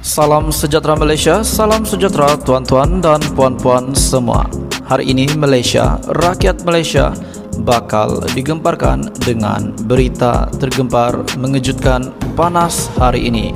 Salam sejahtera Malaysia, salam sejahtera tuan-tuan dan puan-puan semua. Hari ini Malaysia, rakyat Malaysia bakal digemparkan dengan berita tergempar mengejutkan panas hari ini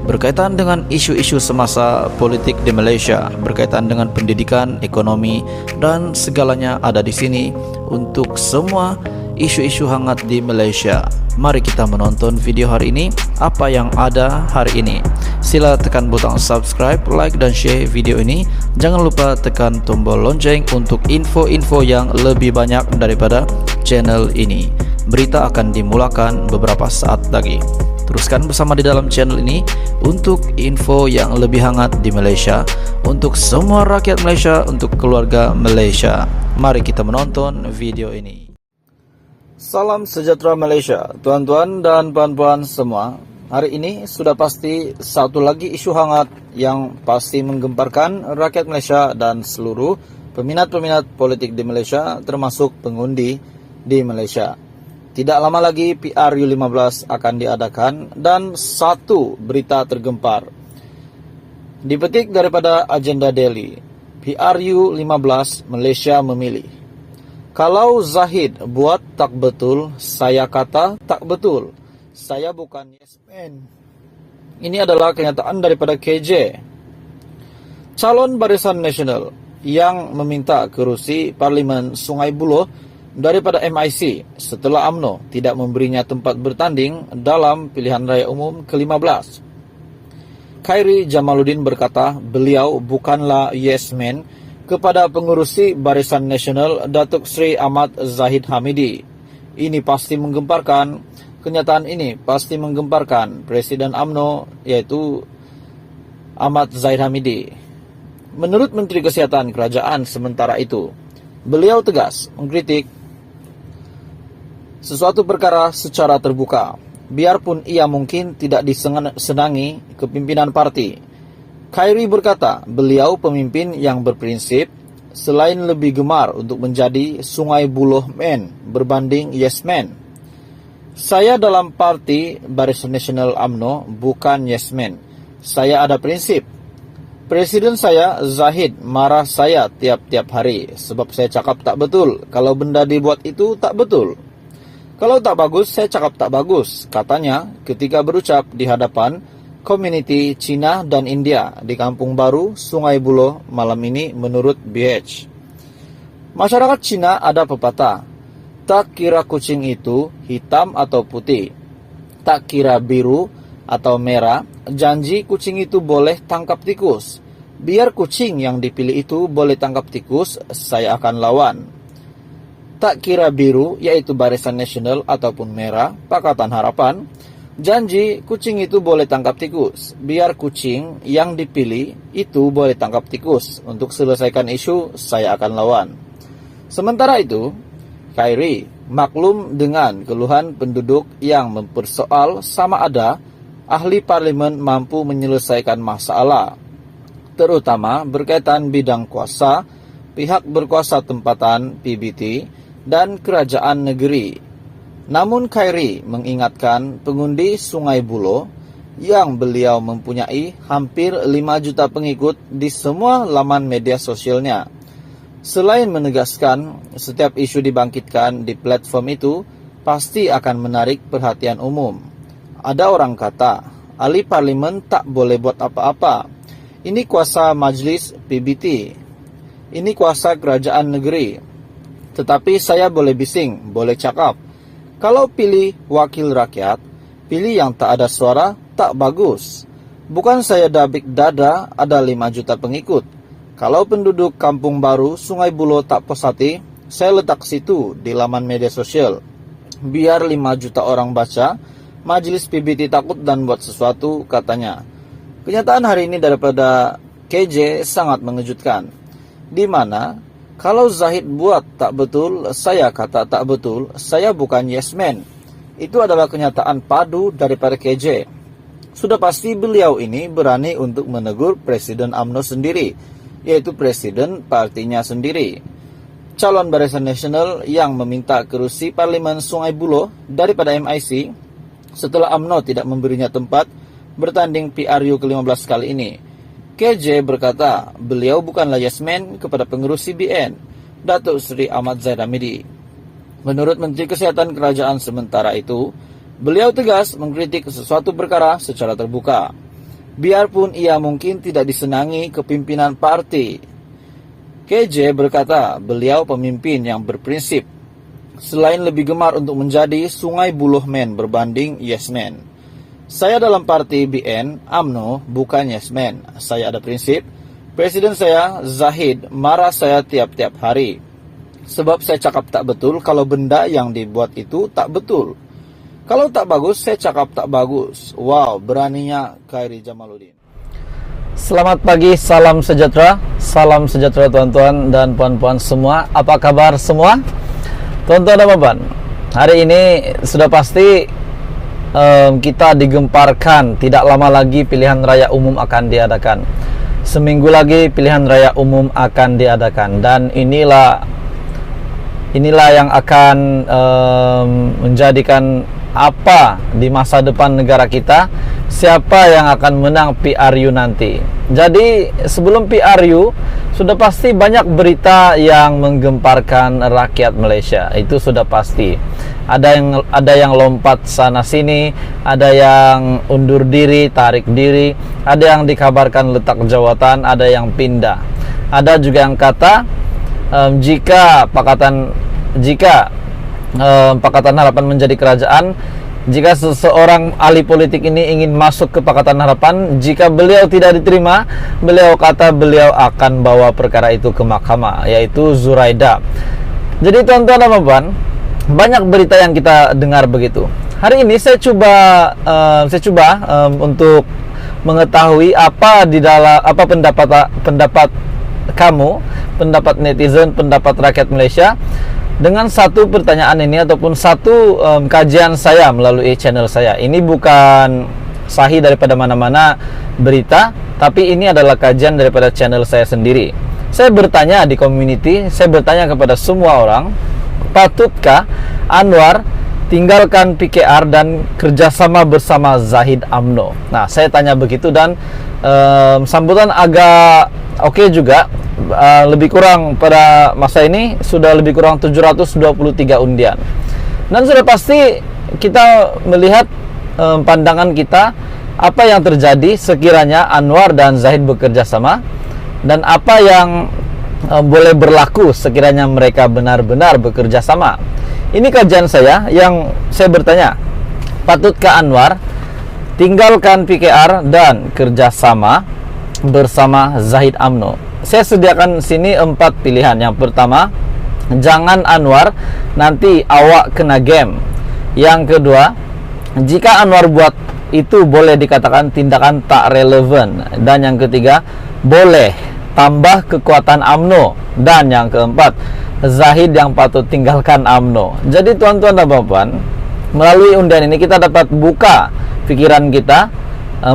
berkaitan dengan isu-isu semasa politik di Malaysia, berkaitan dengan pendidikan, ekonomi dan segalanya ada di sini untuk semua isu-isu hangat di Malaysia. Mari kita menonton video hari ini, apa yang ada hari ini. Sila tekan butang subscribe, like dan share video ini. Jangan lupa tekan tombol lonceng untuk info-info yang lebih banyak daripada channel ini. Berita akan dimulakan beberapa saat lagi. Teruskan bersama di dalam channel ini untuk info yang lebih hangat di Malaysia, untuk semua rakyat Malaysia, untuk keluarga Malaysia. Mari kita menonton video ini. Salam sejahtera Malaysia, tuan-tuan dan puan-puan semua. Hari ini sudah pasti satu lagi isu hangat yang pasti menggemparkan rakyat Malaysia dan seluruh peminat-peminat politik di Malaysia, termasuk pengundi di Malaysia. Tidak lama lagi PRU15 akan diadakan dan satu berita tergempar dipetik daripada agenda Delhi. PRU15 Malaysia memilih. Kalau Zahid buat tak betul, saya kata tak betul. Saya bukan yes man. Ini adalah kenyataan daripada KJ, calon Barisan Nasional yang meminta kerusi Parlimen Sungai Buloh daripada MIC setelah UMNO tidak memberinya tempat bertanding dalam pilihan raya umum ke-15. Khairi Jamaluddin berkata beliau bukanlah yes man kepada pengurusi Barisan Nasional Datuk Seri Ahmad Zahid Hamidi. Ini pasti menggemparkan, kenyataan ini pasti menggemparkan Presiden UMNO yaitu Ahmad Zahid Hamidi. Menurut Menteri Kesihatan Kerajaan sementara itu, beliau tegas mengkritik sesuatu perkara secara terbuka, biarpun ia mungkin tidak disenangi kepimpinan parti. Khairi berkata, beliau pemimpin yang berprinsip, selain lebih gemar untuk menjadi Sungai Buloh man berbanding yes man. Saya dalam parti Barisan Nasional UMNO bukan yes man. Saya ada prinsip. Presiden saya Zahid marah saya tiap-tiap hari sebab saya cakap tak betul. Kalau benda dibuat itu tak betul. Kalau tak bagus, saya cakap tak bagus, katanya ketika berucap di hadapan komuniti Cina dan India di Kampung Baru, Sungai Buloh malam ini menurut BH. Masyarakat Cina ada pepatah, tak kira kucing itu hitam atau putih, tak kira biru atau merah, janji kucing itu boleh tangkap tikus. Biar kucing yang dipilih itu boleh tangkap tikus, saya akan lawan. Tak kira biru, yaitu Barisan Nasional ataupun merah, Pakatan Harapan, janji kucing itu boleh tangkap tikus. Biar kucing yang dipilih itu boleh tangkap tikus. Untuk selesaikan isu, saya akan lawan. Sementara itu, Khairi maklum dengan keluhan penduduk yang mempersoal sama ada ahli parlimen mampu menyelesaikan masalah, terutama berkaitan bidang kuasa, pihak berkuasa tempatan PBT dan kerajaan negeri. Namun Khairi mengingatkan pengundi Sungai Buloh yang beliau mempunyai hampir 5 juta pengikut di semua laman media sosialnya. Selain menegaskan setiap isu dibangkitkan di platform itu pasti akan menarik perhatian umum. Ada orang kata, ahli parlimen tak boleh buat apa-apa. Ini kuasa majlis PBT. Ini kuasa kerajaan negeri. Tetapi saya boleh bising, boleh cakap. Kalau pilih wakil rakyat, pilih yang tak ada suara, tak bagus. Bukan saya dabik dada ada 5 juta pengikut. Kalau penduduk Kampung Baru, Sungai Buloh tak puas hati, saya letak situ di laman media sosial. Biar 5 juta orang baca, Majlis PBT takut dan buat sesuatu, katanya. Kenyataan hari ini daripada KJ sangat mengejutkan. Di mana kalau Zahid buat tak betul, saya kata tak betul, saya bukan yes man. Itu adalah kenyataan padu daripada KJ. Sudah pasti beliau ini berani untuk menegur Presiden UMNO sendiri, yaitu Presiden partinya sendiri. Calon Barisan Nasional yang meminta kerusi Parlimen Sungai Buloh daripada MIC setelah UMNO tidak memberinya tempat bertanding PRU ke-15 kali ini. KJ berkata, beliau bukanlah yes man kepada pengurus CBN, Datuk Seri Ahmad Zahid Hamidi. Menurut Menteri Kesehatan Kerajaan sementara itu, beliau tegas mengkritik sesuatu perkara secara terbuka, biarpun ia mungkin tidak disenangi kepimpinan parti. KJ berkata, beliau pemimpin yang berprinsip, selain lebih gemar untuk menjadi sungai buloh man berbanding yes man. Saya dalam parti BN, UMNO, bukan yes man. Saya ada prinsip. Presiden saya, Zahid, marah saya tiap-tiap hari. Sebab saya cakap tak betul kalau benda yang dibuat itu tak betul. Kalau tak bagus, saya cakap tak bagus. Wow, beraninya Khairi Jamaluddin. Selamat pagi, salam sejahtera tuan-tuan dan puan-puan semua. Apa kabar semua? Tuan-tuan dan puan, hari ini sudah pasti kita digemparkan. Tidak lama lagi pilihan raya umum akan diadakan. Seminggu lagi pilihan raya umum akan diadakan. Dan inilah yang akan menjadikan apa di masa depan negara kita, siapa yang akan menang PRU nanti. Jadi sebelum PRU sudah pasti banyak berita yang menggemparkan rakyat Malaysia. Itu sudah pasti. Ada yang lompat sana sini, ada yang undur diri, tarik diri, ada yang dikabarkan letak jawatan, ada yang pindah. Ada juga yang kata jika Pakatan Harapan menjadi kerajaan, jika seseorang ahli politik ini ingin masuk ke Pakatan Harapan, jika beliau tidak diterima, beliau akan bawa perkara itu ke mahkamah, yaitu Zuraida. Jadi tuan-tuan dan puan, banyak berita yang kita dengar begitu. Hari ini saya coba untuk mengetahui apa pendapat kamu, pendapat netizen, pendapat rakyat Malaysia dengan satu pertanyaan ini ataupun satu kajian saya melalui channel saya. Ini bukan sahih daripada mana-mana berita, tapi ini adalah kajian daripada channel saya sendiri. Saya bertanya di community, saya bertanya kepada semua orang, patutkah Anwar tinggalkan PKR dan kerjasama bersama Zahid UMNO? Nah, saya tanya begitu dan sambutan agak oke juga. Lebih kurang pada masa ini sudah lebih kurang 723 undian. Dan sudah pasti kita melihat pandangan kita apa yang terjadi sekiranya Anwar dan Zahid bekerja sama, dan apa yang boleh berlaku sekiranya mereka benar-benar bekerja sama. Ini kajian saya yang saya bertanya, patutkah Anwar tinggalkan PKR dan kerjasama bersama Zahid UMNO? Saya sediakan sini 4 pilihan. Yang pertama, jangan Anwar, nanti awak kena game. Yang kedua, jika Anwar buat itu boleh dikatakan tindakan tak relevan. Dan yang ketiga, boleh tambah kekuatan UMNO. Dan yang keempat, Zahid yang patut tinggalkan UMNO. Jadi tuan-tuan dan puan, melalui undian ini kita dapat buka pikiran kita,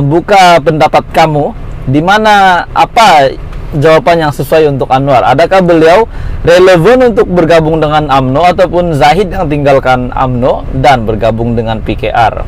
buka pendapat kamu, di mana apa jawaban yang sesuai untuk Anwar. Adakah beliau relevan untuk bergabung dengan UMNO ataupun Zahid yang tinggalkan UMNO dan bergabung dengan PKR?